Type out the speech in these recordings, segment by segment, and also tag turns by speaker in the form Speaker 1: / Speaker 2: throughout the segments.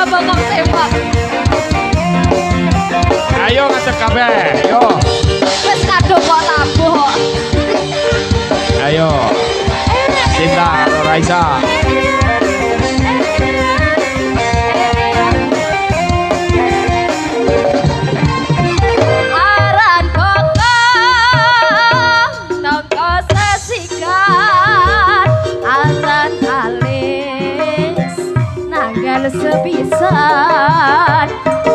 Speaker 1: bokong tembak.
Speaker 2: Ayo ngajak kabeh, yo.
Speaker 1: Wis kadung kok labuh.
Speaker 2: Ayo. Cinta Raisa.
Speaker 1: Aran bokong nongko sesikan azan alis nanggal sepisan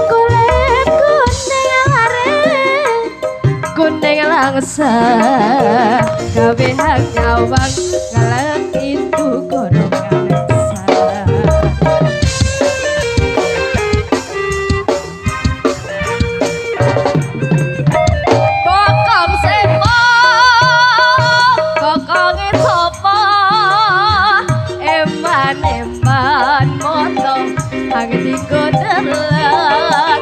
Speaker 1: kulit kuning areng kuning langsa gawe hak nyawang ngaleng itu golongan bokong sepo bokonge sopo eman motong angin kodelan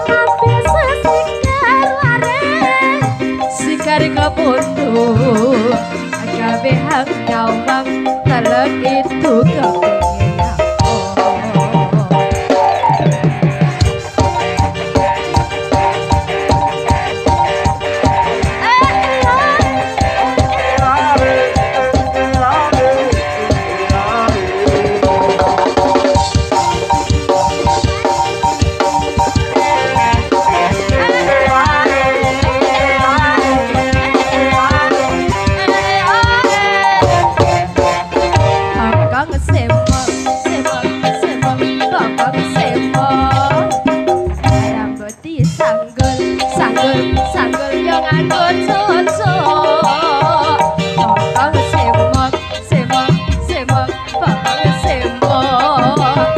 Speaker 1: lambe sesikar areng sikar kepuntu gawe hak nyawang telek itu kepengen sanggul yang anggun cocok bokong semok bokong semok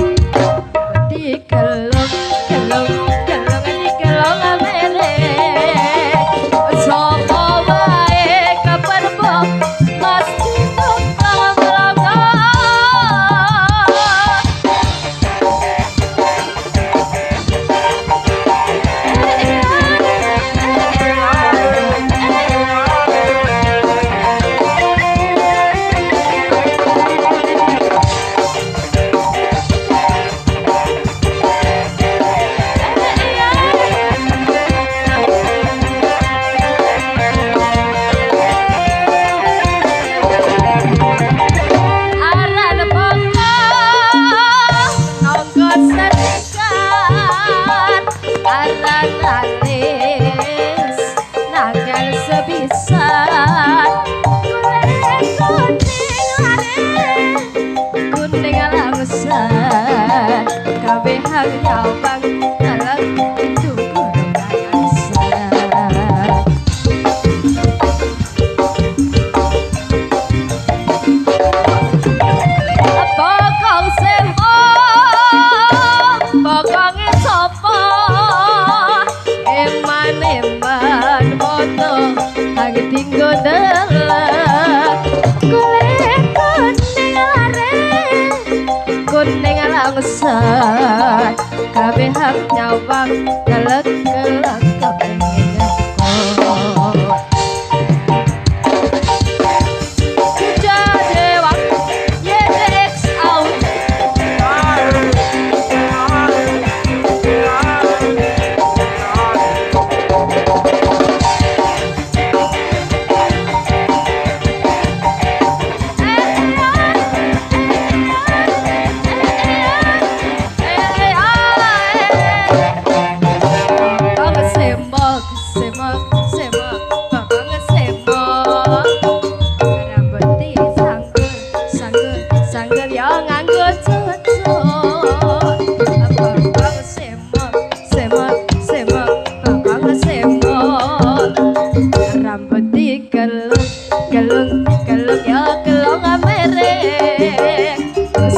Speaker 1: di kelung di kelung merek sopo wae keperbok mesti nongkrong alis nagal sebisan kuning langsan gawe hak nyawang nalek itu golongan asal bokong sempo bokonge sopo eman moto lagi tinggo delek kulit kuning areng kuning langsan kabeh hak nyawang delek kelak kepengen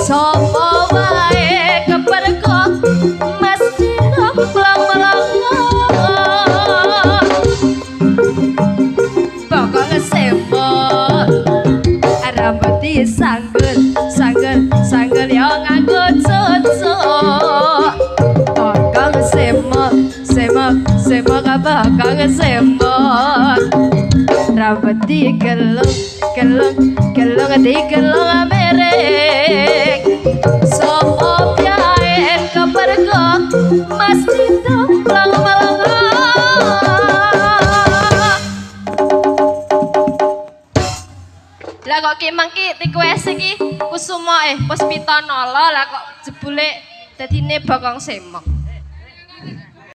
Speaker 1: sopo wae kepergok mesti nongkrong pokoknya sembot rambut sanggul yang nganggo cucu pokoknya semok pokoknya sembot rambut digelung digelung merek sopo piaen Mas Dito melongo-melongo. Lah kok ki mangki request iki Kusuma Puspita Nala lah kok jebule dadine Bokong Semok.